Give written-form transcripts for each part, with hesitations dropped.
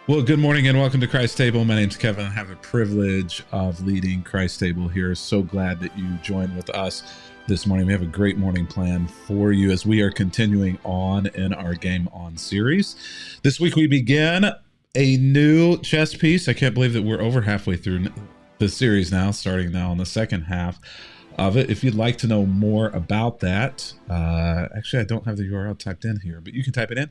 Well, good morning and welcome to Christ Table. My name's Kevin. I have the privilege of leading Christ Table here. So glad that you joined with us this morning. We have a great morning plan for you as we are continuing on in our Game On series. This week we begin a new chess piece. I can't believe that we're over halfway through the series now, starting now on the second half of it. If you'd like to know more about that, actually I don't have the URL typed in here, but you can type it in.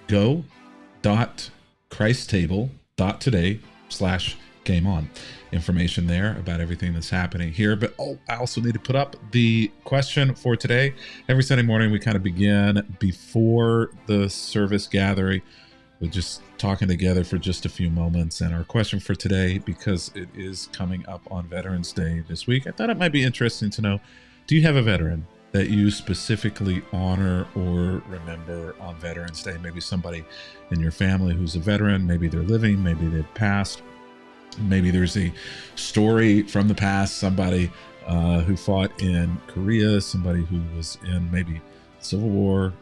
Go.christtable.today/game on. Information there about everything that's happening here. But I also need to put up the question for today. Every Sunday morning we kind of begin before the service gathering with just talking together for just a few moments. And our question for today, because it is coming up on Veterans Day this week, I thought it might be interesting to know, do you have a veteran that you specifically honor or remember on Veterans Day? Maybe somebody in your family who's a veteran, maybe they're living, maybe they've passed. Maybe there's a story from the past, somebody who fought in Korea, somebody who was in maybe Civil War,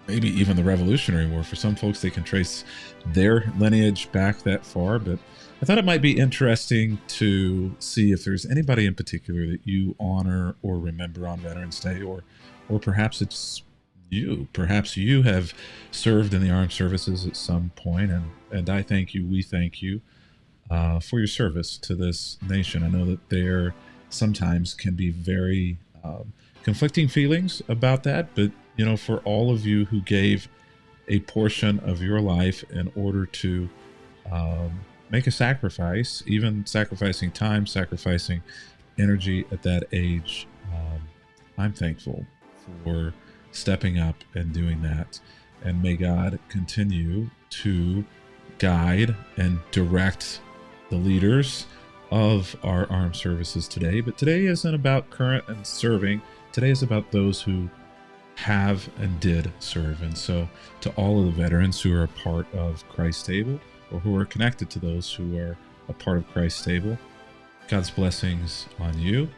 maybe even the Revolutionary War. For some folks, they can trace their lineage back that far, but I thought it might be interesting to see if there's anybody in particular that you honor or remember on Veterans Day, or perhaps it's you. Perhaps you have served in the armed services at some point, and I thank you, we thank you for your service to this nation. I know that there sometimes can be very conflicting feelings about that, but you know, for all of you who gave a portion of your life in order to make a sacrifice, even sacrificing time, sacrificing energy at that age, I'm thankful for stepping up and doing that. And may God continue to guide and direct the leaders of our armed services today. But today isn't about current and serving. Today is about those who have and did serve. And so to all of the veterans who are a part of Christ Table, or who are connected to those who are a part of Christ Table, God's blessings on you.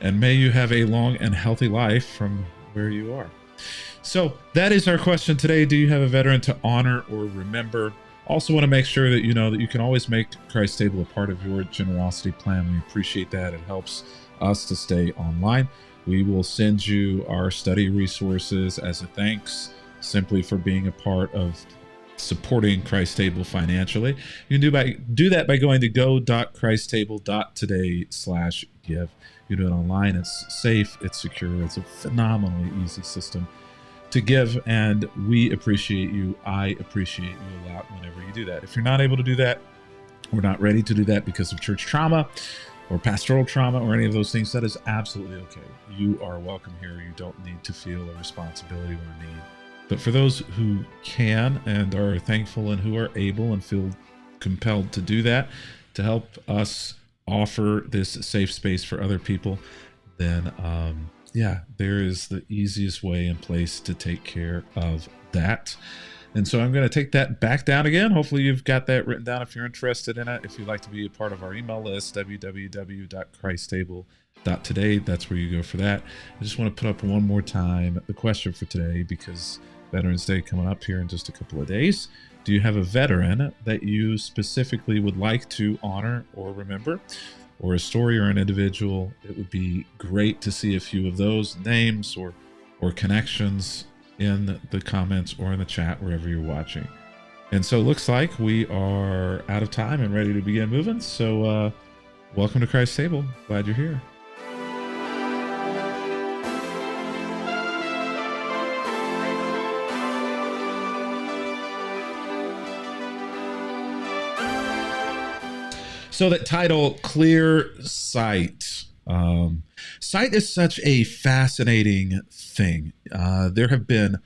And may you have a long and healthy life from where you are. So that is our question today. Do you have a veteran to honor or remember? Also want to make sure that you know that you can always make Christ Table a part of your generosity plan. We appreciate that. It helps us to stay online. We will send you our study resources as a thanks simply for being a part of supporting Christ Table financially. You can do that by going to go.christtable.today/give. You do it online. It's safe, it's secure, it's a phenomenally easy system to give, and we appreciate you. I appreciate you a lot whenever you do that. If you're not able to do that, we're not ready to do that because of church trauma or pastoral trauma or any of those things, that is absolutely okay. You are welcome here. You don't need to feel a responsibility or a need. But for those who can and are thankful and who are able and feel compelled to do that, to help us offer this safe space for other people, then there is the easiest way and place to take care of that. And so I'm going to take that back down again. Hopefully you've got that written down if you're interested in it. If you'd like to be a part of our email list, www.christtable.today. That's where you go for that. I just want to put up one more time the question for today, because Veterans Day coming up here in just a couple of days. Do you have a veteran that you specifically would like to honor or remember, or a story or an individual? It would be great to see a few of those names or connections in the comments or in the chat wherever you're watching. And so it looks like we are out of time and ready to begin moving. So welcome to Christ Table. Glad you're here. So that title, Clear Sight. Sight is such a fascinating thing. There have been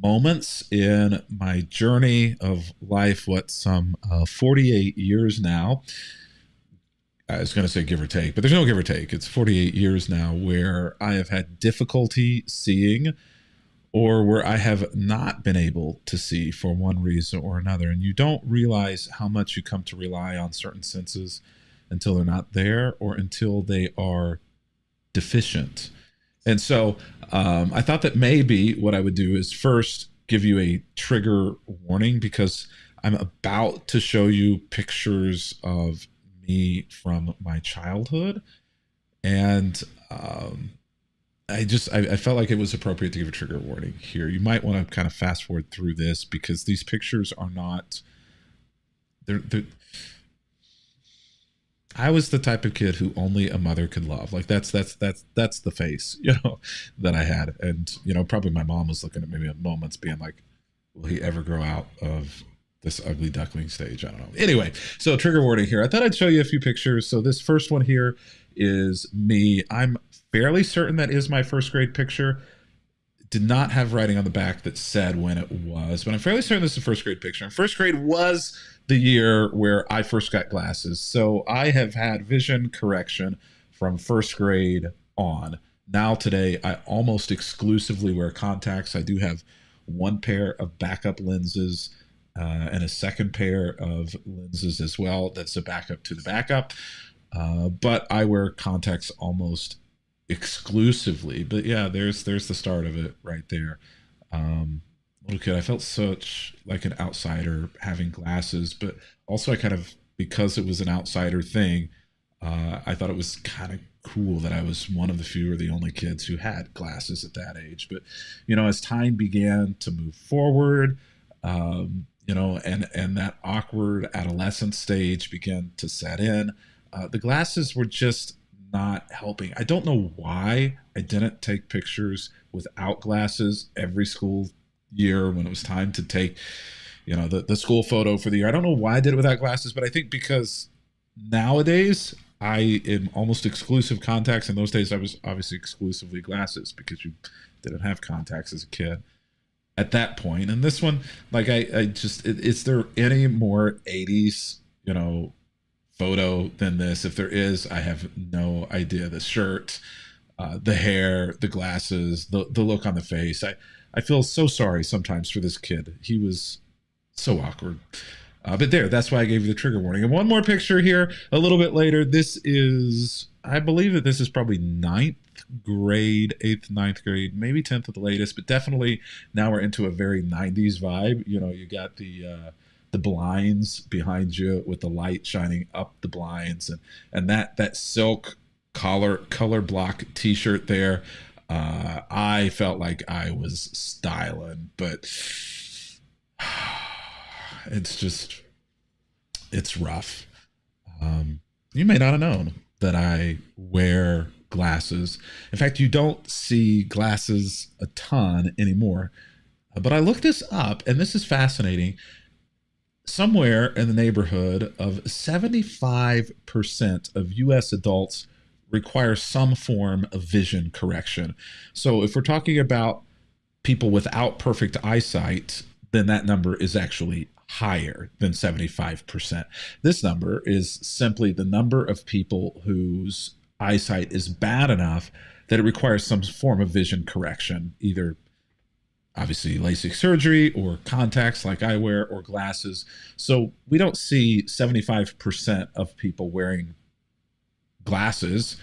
moments in my journey of life, some 48 years now. I was going to say give or take, but there's no give or take. It's 48 years now where I have had difficulty seeing, or where I have not been able to see for one reason or another. And you don't realize how much you come to rely on certain senses until they're not there, or until they are deficient. And so I thought that maybe what I would do is first give you a trigger warning, because I'm about to show you pictures of me from my childhood. And I felt like it was appropriate to give a trigger warning here. You might want to kind of fast forward through this because these pictures are not, they're I was the type of kid who only a mother could love. Like that's the face, that I had. And, probably my mom was looking at me at moments being like, will he ever grow out of this ugly duckling stage? I don't know. Anyway, so trigger warning here. I thought I'd show you a few pictures. So this first one here is me. I'm fairly certain that is my first grade picture. Did not have writing on the back that said when it was, but I'm fairly certain this is a first grade picture. And first grade was the year where I first got glasses. So I have had vision correction from first grade on. Now today, I almost exclusively wear contacts. I do have one pair of backup lenses and a second pair of lenses as well. That's a backup to the backup. But I wear contacts almost exclusively. But yeah, there's the start of it right there. Little kid, I felt such like an outsider having glasses, but also I kind of, because it was an outsider thing, I thought it was kind of cool that I was one of the few or the only kids who had glasses at that age. But as time began to move forward, and that awkward adolescent stage began to set in, the glasses were just not helping. I don't know why I didn't take pictures without glasses every school year when it was time to take, the school photo for the year. I don't know why I did it without glasses, but I think because nowadays I am almost exclusive contacts. In those days, I was obviously exclusively glasses because you didn't have contacts as a kid at that point. And this one, like is there any more 80s, photo than this? If there is, I have no idea. The shirt, the hair, the glasses, the look on the face. I feel so sorry sometimes for this kid. He was so awkward. But that's why I gave you the trigger warning. And one more picture here a little bit later. This is, I believe that this is probably 9th grade, 8th, 9th grade, maybe 10th at the latest, but definitely now we're into a very 90s vibe. You got the blinds behind you with the light shining up the blinds, and that silk color block t-shirt there. I felt like I was styling, but it's rough. You may not have known that I wear glasses. In fact, you don't see glasses a ton anymore, but I looked this up, and this is fascinating. Somewhere in the neighborhood of 75% of US adults require some form of vision correction. So if we're talking about people without perfect eyesight, then that number is actually higher than 75%. This number is simply the number of people whose eyesight is bad enough that it requires some form of vision correction, either obviously LASIK surgery or contacts like I wear or glasses. So we don't see 75% of people wearing glasses.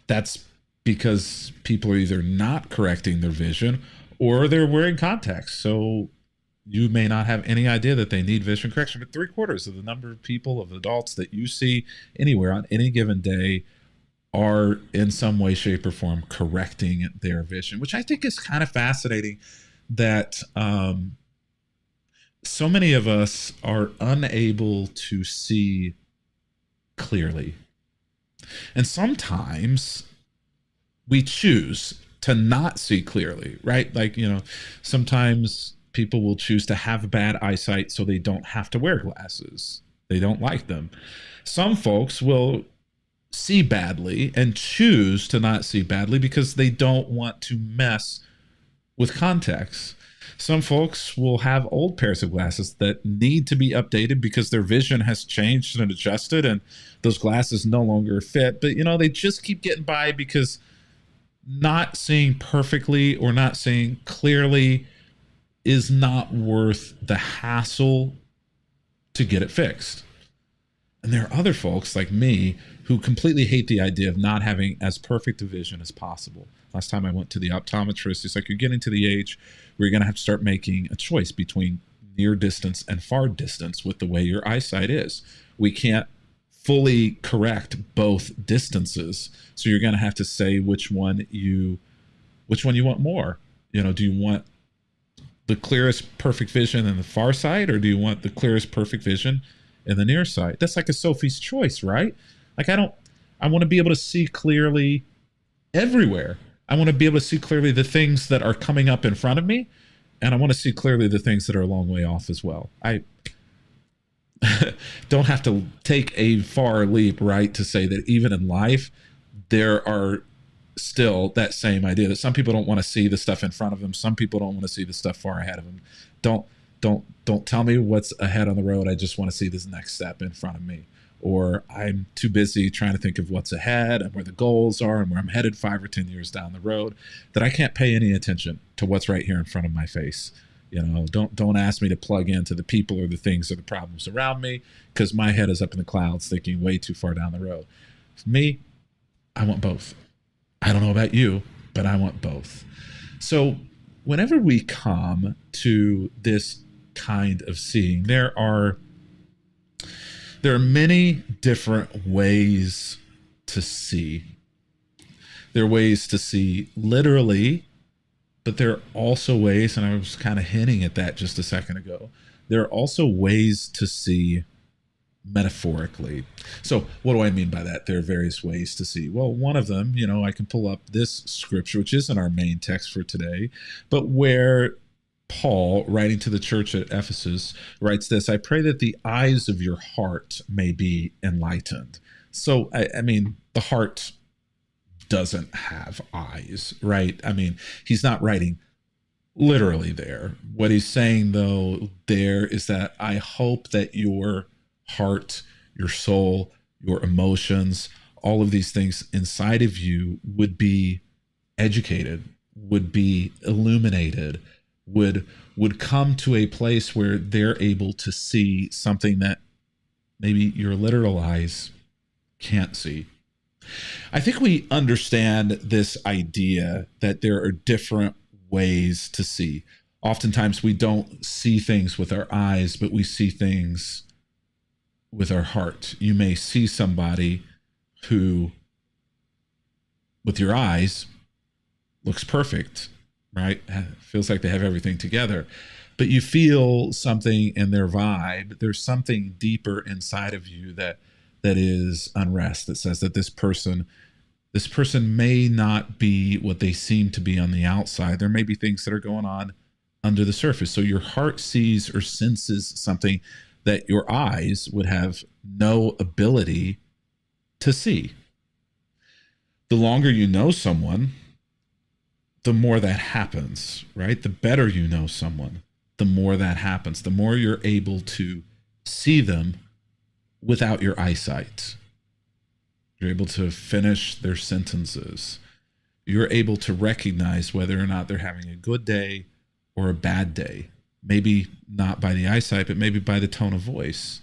That's because people are either not correcting their vision or they're wearing contacts. So you may not have any idea that they need vision correction, but 3/4 of the number of people, of adults that you see anywhere on any given day are in some way, shape, or form correcting their vision, which I think is kind of fascinating that so many of us are unable to see clearly. And sometimes we choose to not see clearly, right? Like, sometimes people will choose to have bad eyesight so they don't have to wear glasses. They don't like them. Some folks will see badly and choose to not see badly because they don't want to mess with contacts. Some folks will have old pairs of glasses that need to be updated because their vision has changed and adjusted and those glasses no longer fit. But, they just keep getting by because not seeing perfectly or not seeing clearly is not worth the hassle to get it fixed. And there are other folks like me who completely hate the idea of not having as perfect a vision as possible. Last time I went to the optometrist, he's like, you're getting to the age where you're going to have to start making a choice between near distance and far distance with the way your eyesight is. We can't fully correct both distances. So you're going to have to say which one you want more. Do you want the clearest perfect vision in the far side, or do you want the clearest perfect vision in the near side? That's like a Sophie's choice, right? Like I want to be able to see clearly everywhere. I want to be able to see clearly the things that are coming up in front of me, and I want to see clearly the things that are a long way off as well. I don't have to take a far leap, right, to say that even in life, there are still that same idea that some people don't want to see the stuff in front of them. Some people don't want to see the stuff far ahead of them. Don't tell me what's ahead on the road. I just want to see this next step in front of me. Or I'm too busy trying to think of what's ahead and where the goals are and where I'm headed 5 or 10 years down the road that I can't pay any attention to what's right here in front of my face. Don't ask me to plug into the people or the things or the problems around me, because my head is up in the clouds thinking way too far down the road. For me, I want both. I don't know about you, but I want both. So whenever we come to this kind of seeing, there are many different ways to see. There are ways to see literally, but there are also ways, and I was kind of hinting at that just a second ago, there are also ways to see metaphorically. So what do I mean by that? There are various ways to see. Well, one of them, I can pull up this scripture, which isn't our main text for today, but where Paul, writing to the church at Ephesus, writes this: I pray that the eyes of your heart may be enlightened. So, I mean, the heart doesn't have eyes, right? I mean, he's not writing literally there. What he's saying, though, there is that I hope that your heart, your soul, your emotions, all of these things inside of you would be educated, would be illuminated, would come to a place where they're able to see something that maybe your literal eyes can't see. I think we understand this idea that there are different ways to see. Oftentimes we don't see things with our eyes, but we see things with our heart. You may see somebody who, with your eyes, looks perfect, right? Feels like they have everything together. But you feel something in their vibe. There's something deeper inside of you that is unrest, that says that this person may not be what they seem to be on the outside. There may be things that are going on under the surface. So your heart sees or senses something that your eyes would have no ability to see. The longer you know someone, the more that happens, right? The better you know someone, the more that happens. The more you're able to see them without your eyesight. You're able to finish their sentences. You're able to recognize whether or not they're having a good day or a bad day. Maybe not by the eyesight, but maybe by the tone of voice.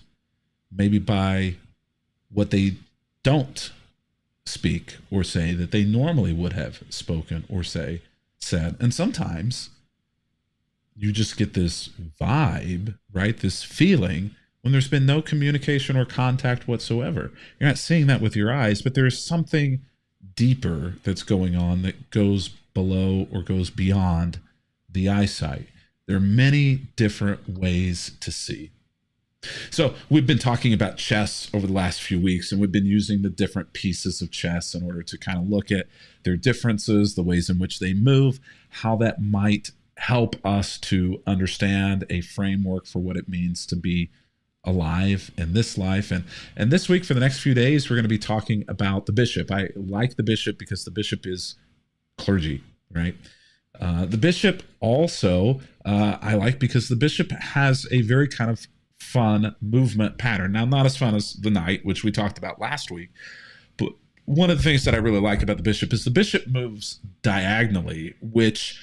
Maybe by what they don't speak or say that they normally would have spoken or said. And sometimes you just get this vibe, right? This feeling when there's been no communication or contact whatsoever. You're not seeing that with your eyes, but there's something deeper that's going on that goes below or goes beyond the eyesight. There are many different ways to see. So we've been talking about chess over the last few weeks, and we've been using the different pieces of chess in order to kind of look at their differences, the ways in which they move, how that might help us to understand a framework for what it means to be alive in this life. And this week, for the next few days, we're going to be talking about the bishop. I like the bishop because the bishop is clergy, right? The bishop also I like because the bishop has a very kind of fun movement pattern. Now, not as fun as the knight, which we talked about last week, but one of the things that I really like about the bishop is the bishop moves diagonally, which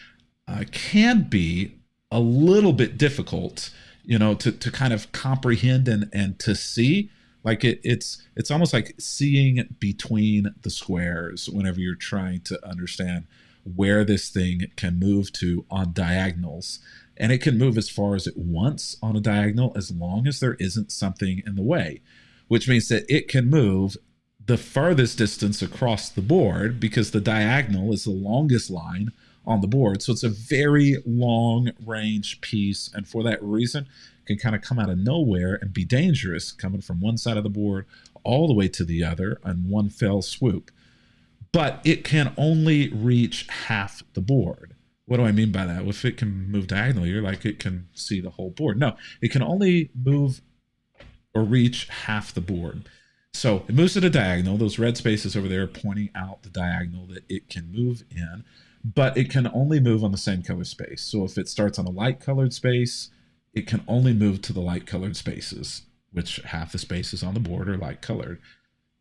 can be a little bit difficult, to kind of comprehend and to see. Like it's almost like seeing between the squares whenever you're trying to understand where this thing can move to on diagonals. and it can move as far as it wants on a diagonal as long as there isn't something in the way, which means that it can move the farthest distance across the board because the diagonal is the longest line on the board. So it's a very long range piece, and for that reason can kind of come out of nowhere and be dangerous, coming from one side of the board all the way to the other in one fell swoop. But it can only reach half the board. What do I mean by that? If it can move diagonally, you're like, it can see the whole board. No, it can only move or reach half the board. So it moves at a diagonal. Those red spaces over there are pointing out the diagonal that it can move in, but it can only move on the same color space. So if it starts on a light colored space, it can only move to the light colored spaces, which half the spaces on the board are light colored.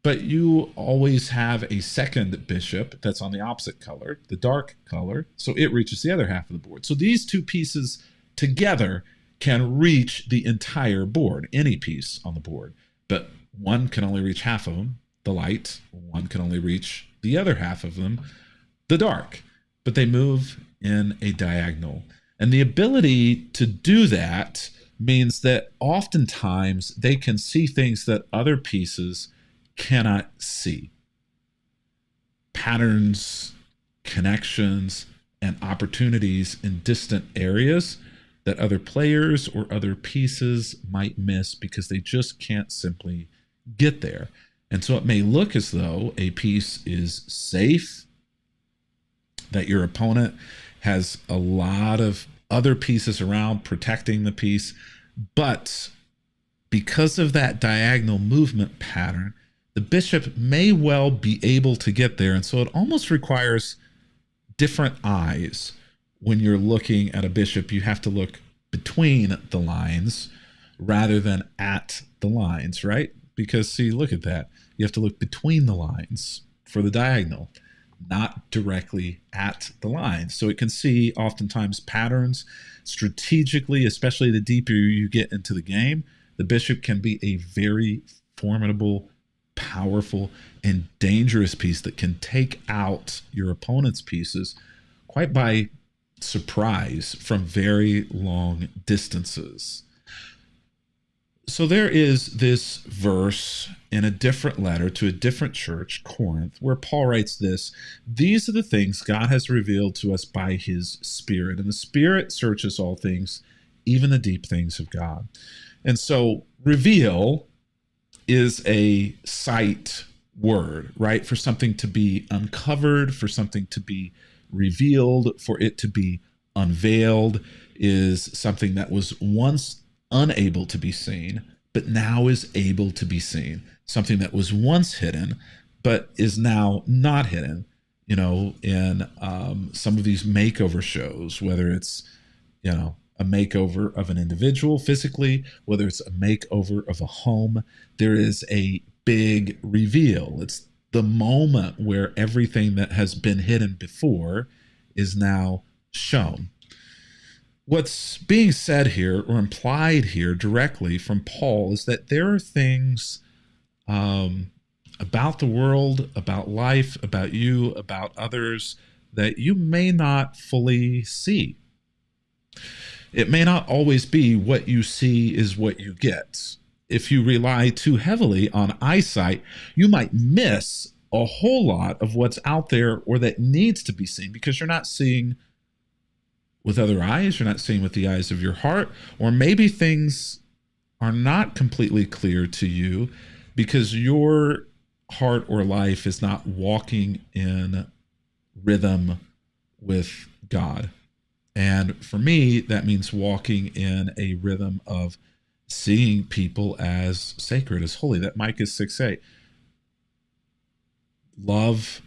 But you always have a second bishop that's on the opposite color, the dark color, so it reaches the other half of the board. So these two pieces together can reach the entire board, any piece on the board. But one can only reach half of them, the light. One can only reach the other half of them, the dark. But they move in a diagonal. And the ability to do that means that oftentimes they can see things that other pieces cannot see. Patterns, connections, and opportunities in distant areas that other players or other pieces might miss because they just can't simply get there. And so it may look as though a piece is safe, that your opponent has a lot of other pieces around protecting the piece, but because of that diagonal movement pattern, the bishop may well be able to get there. And so it almost requires different eyes. When you're looking at a bishop, you have to look between the lines rather than at the lines, right? Because, see, look at that. You have to look between the lines for the diagonal, not directly at the lines. So it can see oftentimes patterns strategically, especially the deeper you get into the game. The bishop can be a very formidable, powerful, and dangerous piece that can take out your opponent's pieces quite by surprise from very long distances. So there is this verse in a different letter to a different church, Corinth, where Paul writes this: "These are the things God has revealed to us by his Spirit, and the Spirit searches all things, even the deep things of God." And so reveal is a sight word, right? For something to be uncovered, for something to be revealed, for it to be unveiled, is something that was once unable to be seen, but now is able to be seen. Something that was once hidden, but is now not hidden. You know, in some of these makeover shows, whether it's, you know, a makeover of an individual physically, whether it's a makeover of a home, there is a big reveal. It's the moment where everything that has been hidden before is now shown. What's being said here, or implied here directly from Paul, is that there are things about the world, about life, about you, about others that you may not fully see. It may not always be what you see is what you get. If you rely too heavily on eyesight, you might miss a whole lot of what's out there or that needs to be seen because you're not seeing with other eyes, you're not seeing with the eyes of your heart, or maybe things are not completely clear to you because your heart or life is not walking in rhythm with God. And for me, that means walking in a rhythm of seeing people as sacred, as holy. That Micah 6:8. Love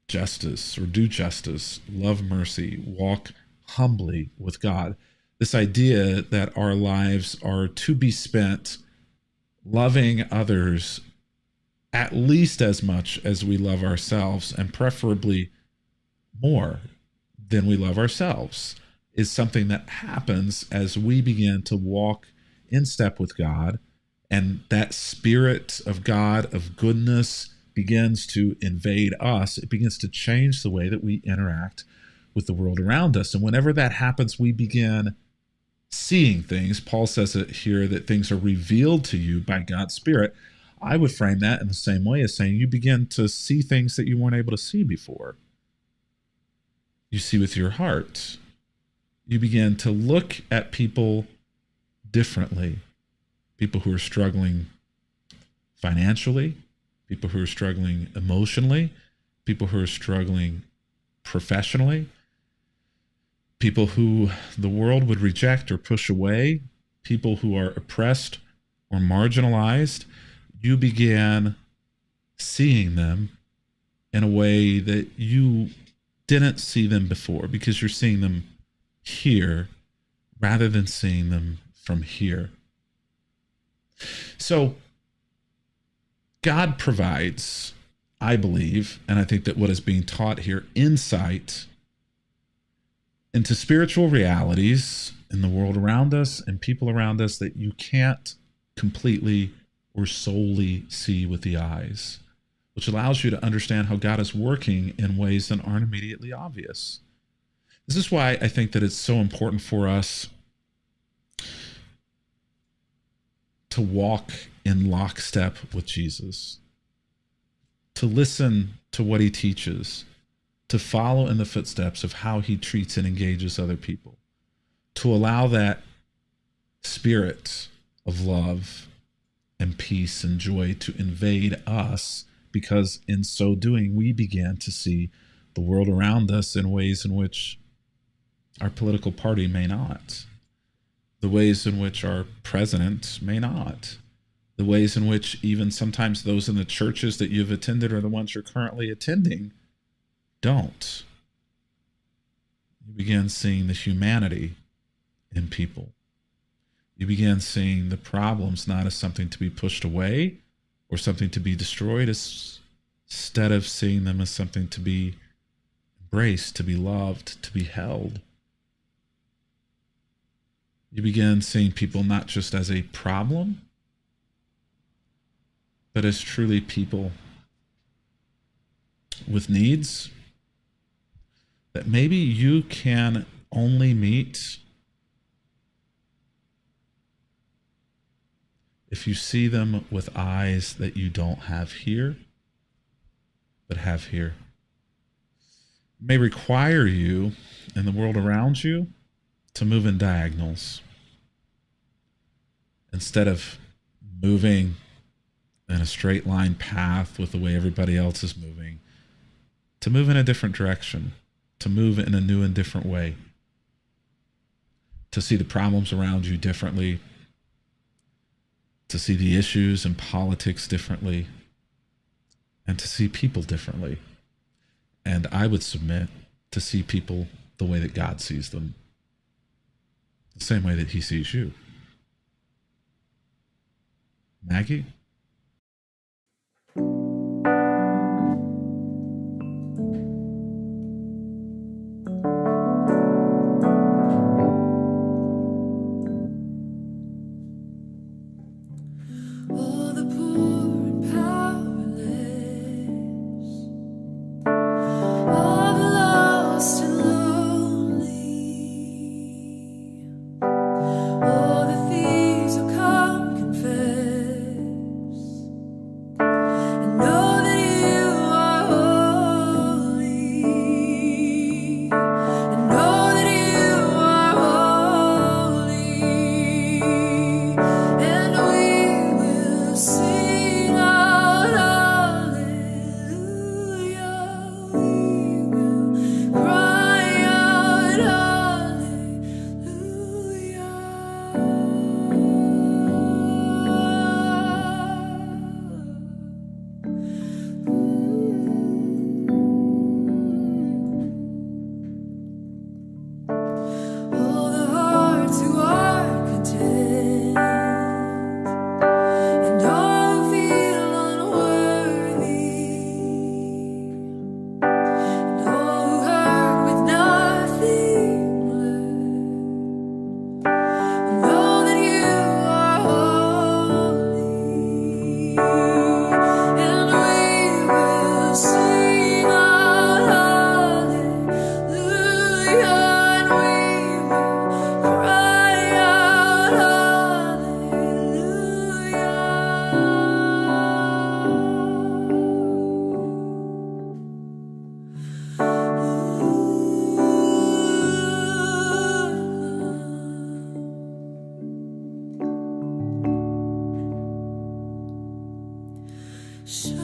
justice, or do justice, love mercy, walk humbly with God. This idea that our lives are to be spent loving others at least as much as we love ourselves, and preferably more than we love ourselves, is something that happens as we begin to walk in step with God, and that Spirit of God, of goodness, begins to invade us. It begins to change the way that we interact with the world around us. And whenever that happens, we begin seeing things. Paul says it here that things are revealed to you by God's Spirit. I would frame that in the same way as saying you begin to see things that you weren't able to see before. You see with your heart. You begin to look at people differently. People who are struggling financially, people who are struggling emotionally, people who are struggling professionally, people who the world would reject or push away, people who are oppressed or marginalized. You began seeing them in a way that you didn't see them before because you're seeing them here rather than seeing them from here. So God provides, I believe, and I think that what is being taught here, insight into spiritual realities in the world around us and people around us that you can't completely or solely see with the eyes, which allows you to understand how God is working in ways that aren't immediately obvious. This is why I think that it's so important for us to walk in lockstep with Jesus, to listen to what he teaches, to follow in the footsteps of how he treats and engages other people, to allow that spirit of love and peace and joy to invade us, because in so doing, we began to see the world around us in ways in which our political party may not, the ways in which our president may not, the ways in which even sometimes those in the churches that you've attended or the ones you're currently attending don't. You begin seeing the humanity in people. You begin seeing the problems not as something to be pushed away or something to be destroyed, instead of seeing them as something to be embraced, to be loved, to be held. You begin seeing people not just as a problem, but as truly people with needs that maybe you can only meet if you see them with eyes that you don't have here, but have here. It may require you in the world around you to move in diagonals instead of moving in a straight line path with the way everybody else is moving, to move in a different direction, to move in a new and different way, to see the problems around you differently, to see the issues and politics differently, and to see people differently. And I would submit to see people the way that God sees them, the same way that he sees you. Maggie? All the thieves will come confess. Shout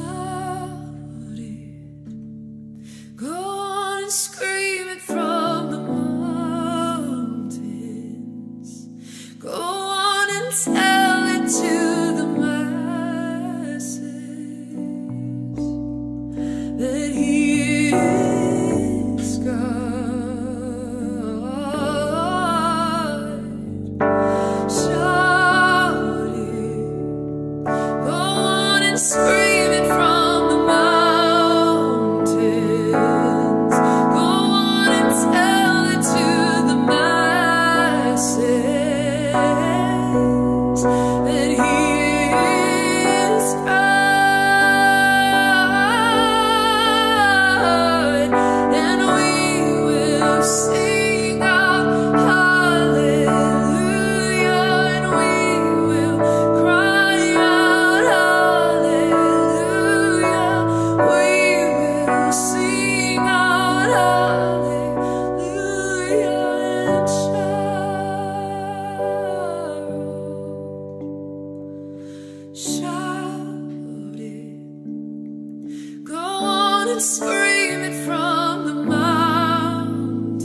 it, go on and scream it from the mountains. Go on and tell it to the masses that He is God. Shout it, go on and scream it from the mountains. Go on and tell it to the masses that He is God, and we will sing out hallelujah, and we will cry out hallelujah. We will sing out hallelujah and shout it. Go on and scream it from the mountains.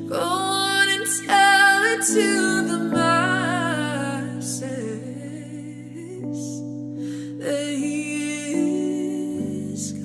Go on and tell it to the masses that He is God.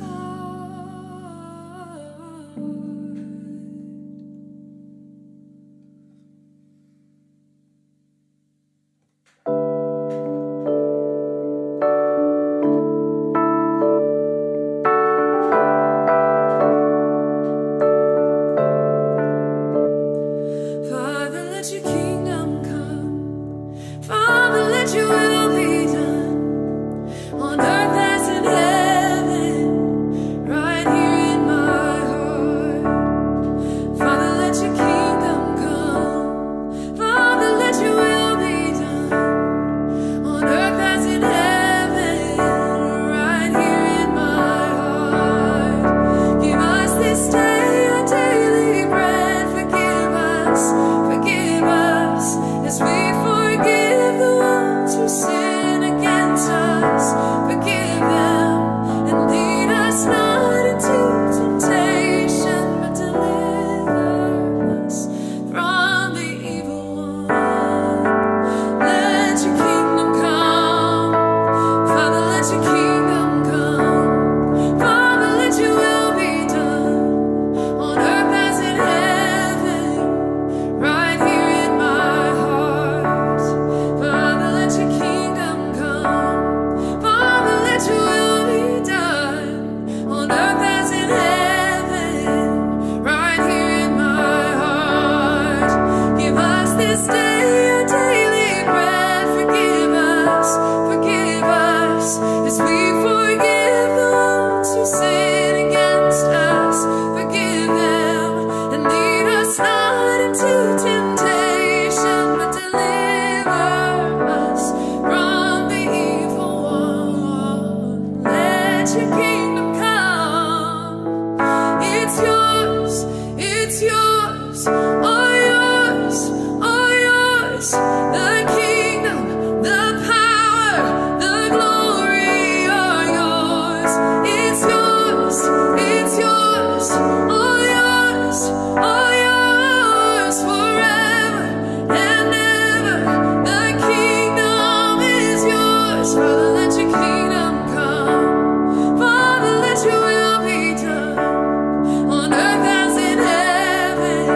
Father, let your kingdom come. Father, let your will be done on earth as in heaven, right here in my heart. Father, let your kingdom come. Father, let your will be done on earth as in heaven, right here in my heart. Give us this day our daily bread. Forgive us as we forgive the ones who sin against us. Forgive them and lead us not into temptation, but deliver us from the evil one. Let your kingdom come. Father, let your kingdom come. Father, let your will be done on earth as in heaven, right here in my heart. Father, let your kingdom come. Father, let your will be done on earth as in heaven, right here in my heart. Give us this day our daily bread. Forgive us as we forgive the ones who sin against us. Forgive them and lead us not into temptation, but deliver us from the evil one. Let your kingdom come. It's yours, all yours, all yours. The kingdom, the power, the glory are yours. It's yours, all yours, all yours, forever and ever. The kingdom is yours. Father, let your kingdom come. Father, let your will be done on earth as in heaven,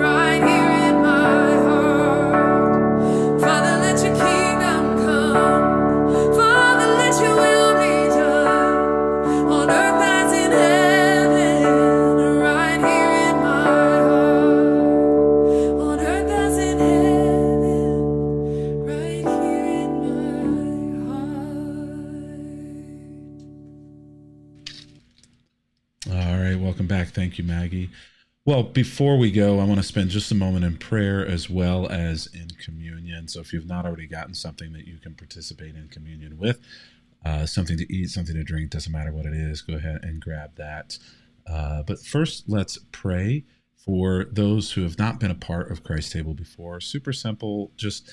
right here in my heart. Father, let your kingdom come. Father, let your will be done on earth as in heaven, right here in my heart. On earth as in heaven, right here in my heart. All right, welcome back. Thank you, Maggie. Well, before we go, I want to spend just a moment in prayer as well as in communion. So if you've not already gotten something that you can participate in communion with, something to eat, something to drink, doesn't matter what it is, go ahead and grab that. But first, let's pray for those who have not been a part of Christ's table before. Super simple, just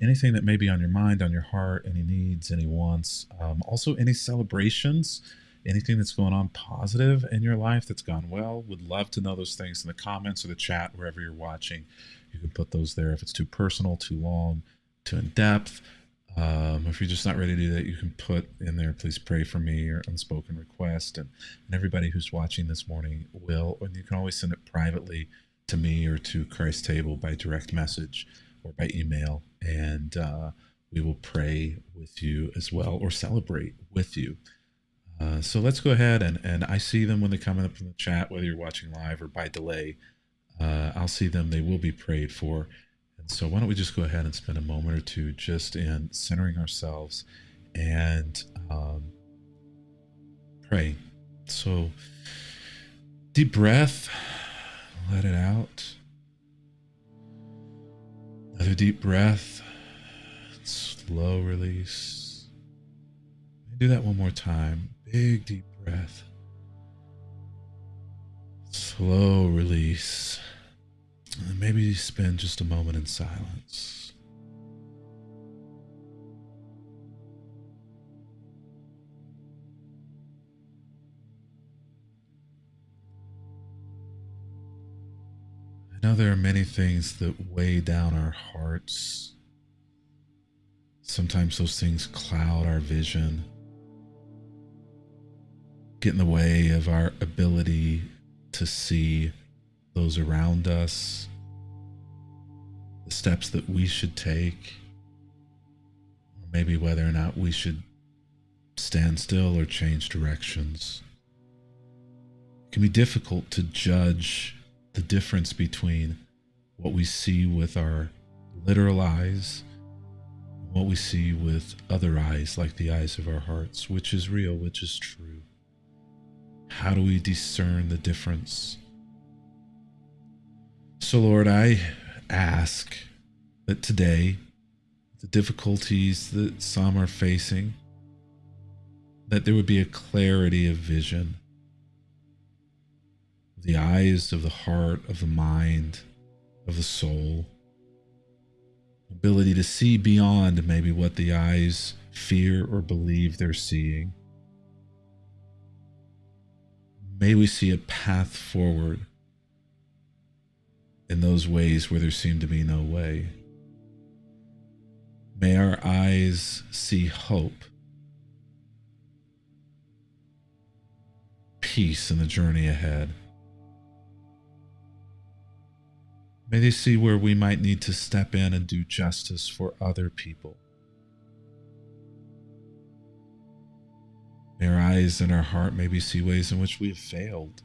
anything that may be on your mind, on your heart, any needs, any wants, also any celebrations, anything that's going on positive in your life that's gone well. Would love to know those things in the comments or the chat, wherever you're watching. You can put those there. If it's too personal, too long, too in depth, if you're just not ready to do that, you can put in there, please pray for me, or unspoken request. And everybody who's watching this morning will, and you can always send it privately to me or to Christ Table by direct message or by email. And we will pray with you as well, or celebrate with you. So let's go ahead, and I see them when they come up in the chat, whether you're watching live or by delay. I'll see them. They will be prayed for. And so why don't we just go ahead and spend a moment or two just in centering ourselves and pray. So deep breath, let it out. Another deep breath, slow release. Do that one more time. Big deep breath, slow release. And maybe spend just a moment in silence. I know there are many things that weigh down our hearts. Sometimes those things cloud our vision, get in the way of our ability to see those around us, the steps that we should take, or maybe whether or not we should stand still or change directions. It can be difficult to judge the difference between what we see with our literal eyes and what we see with other eyes, like the eyes of our hearts, which is real, which is true. How do we discern the difference? So Lord, I ask that today, the difficulties that some are facing, that there would be a clarity of vision, the eyes of the heart, of the mind, of the soul, ability to see beyond maybe what the eyes fear or believe they're seeing. May we see a path forward in those ways where there seem to be no way. May our eyes see hope, peace in the journey ahead. May they see where we might need to step in and do justice for other people. May our eyes and our heart maybe see ways in which we have failed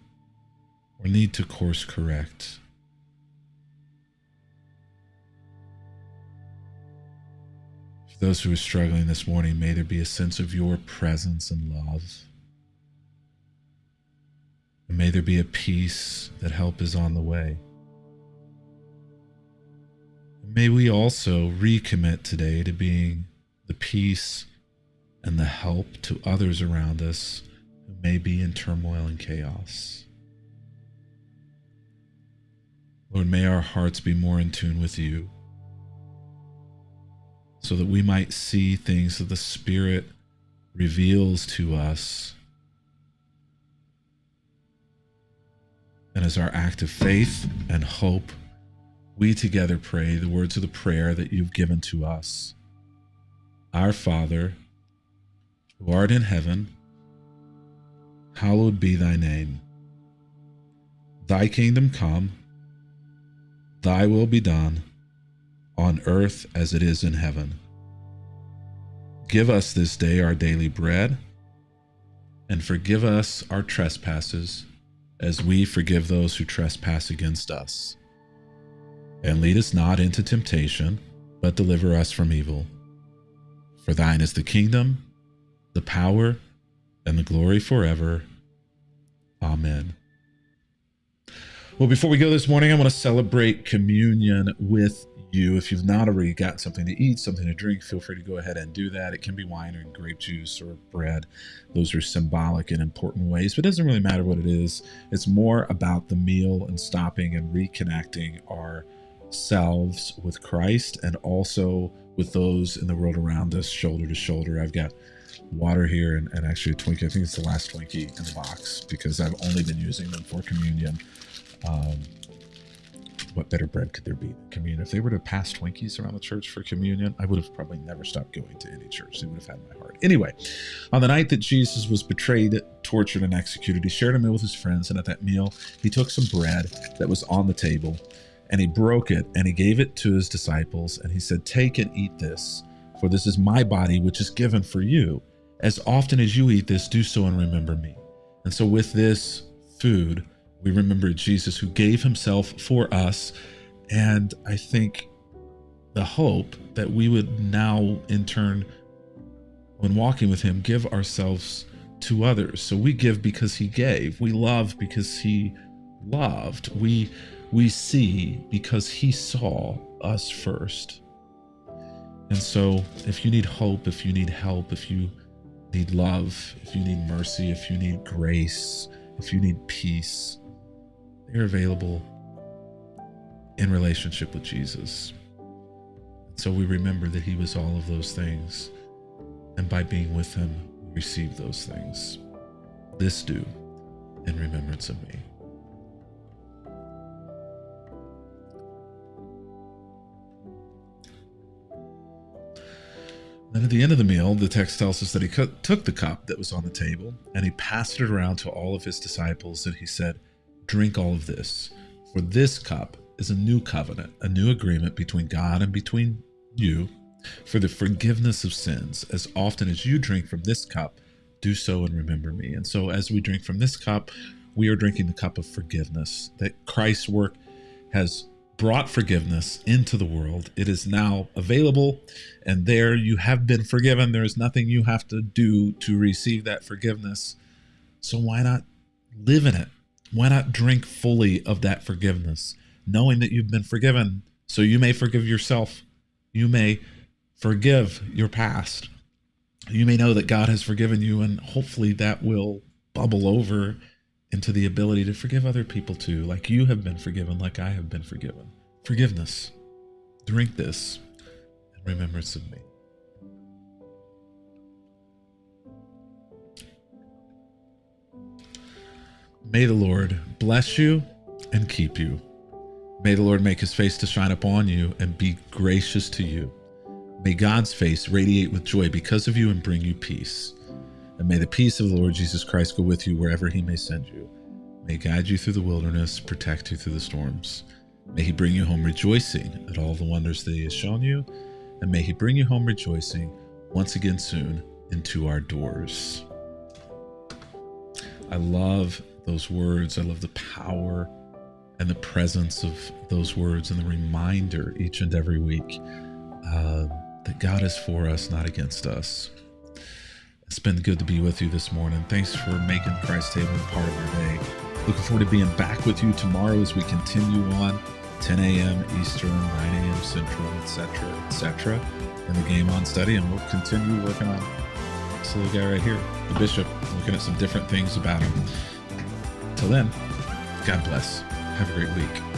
or need to course correct. For those who are struggling this morning, may there be a sense of your presence and love. And may there be a peace that help is on the way. And may we also recommit today to being the peace and the help to others around us who may be in turmoil and chaos. Lord, may our hearts be more in tune with you, so that we might see things that the Spirit reveals to us. And as our act of faith and hope, we together pray the words of the prayer that you've given to us. Our Father, who art in heaven, hallowed be thy name. Thy kingdom come, thy will be done, on earth as it is in heaven. Give us this day our daily bread, and forgive us our trespasses, as we forgive those who trespass against us. And lead us not into temptation, but deliver us from evil. For thine is the kingdom, the power, and the glory forever. Amen. Well, before we go this morning, I want to celebrate communion with you. If you've not already got something to eat, something to drink, feel free to go ahead and do that. It can be wine or grape juice or bread. Those are symbolic in important ways, but it doesn't really matter what it is. It's more about the meal and stopping and reconnecting ourselves with Christ, and also with those in the world around us, shoulder to shoulder. I've got water here and actually a Twinkie. I think it's the last Twinkie in the box because I've only been using them for communion. What better bread could there be than communion? If they were to pass Twinkies around the church for communion, I would have probably never stopped going to any church. They would have had my heart. Anyway, on the night that Jesus was betrayed, tortured, and executed, he shared a meal with his friends, and at that meal, he took some bread that was on the table, and he broke it, and he gave it to his disciples, and he said, "Take and eat this, for this is my body, which is given for you. As often as you eat this, do so and remember me." And so with this food, we remember Jesus who gave himself for us. And I think the hope that we would now, in turn, when walking with him, give ourselves to others. So we give because he gave. We love because he loved. We see because he saw us first. And so if you need hope, if you need help, if you need love, if you need mercy, if you need grace, if you need peace, they're available in relationship with Jesus. So we remember that he was all of those things. And by being with him, we receive those things. This do in remembrance of me. Then at the end of the meal, the text tells us that he took the cup that was on the table and he passed it around to all of his disciples, and he said, "Drink all of this, for this cup is a new covenant, a new agreement between God and between you for the forgiveness of sins. As often as you drink from this cup, do so and remember me." And so as we drink from this cup, we are drinking the cup of forgiveness, that Christ's work has brought forgiveness into the world. It is now available, and there you have been forgiven. There is nothing you have to do to receive that forgiveness. So why not live in it? Why not drink fully of that forgiveness, knowing that you've been forgiven, so you may forgive yourself. You may forgive your past. You may know that God has forgiven you, and hopefully that will bubble over into the ability to forgive other people too, like you have been forgiven, like I have been forgiven. Forgiveness. Drink this in remembrance of me. May the Lord bless you and keep you. May the Lord make his face to shine upon you and be gracious to you. May God's face radiate with joy because of you and bring you peace. And may the peace of the Lord Jesus Christ go with you wherever he may send you. May he guide you through the wilderness, protect you through the storms. May he bring you home rejoicing at all the wonders that he has shown you. And may he bring you home rejoicing once again soon into our doors. I love those words. I love the power and the presence of those words and the reminder each and every week that God is for us, not against us. It's been good to be with you this morning. Thanks for making Christ's table a part of your day. Looking forward to being back with you tomorrow as we continue on 10 a.m. Eastern, 9 a.m. Central, etc. in the Game On study, and we'll continue working on this little guy right here, the bishop, looking at some different things about him. Till then, God bless. Have a great week.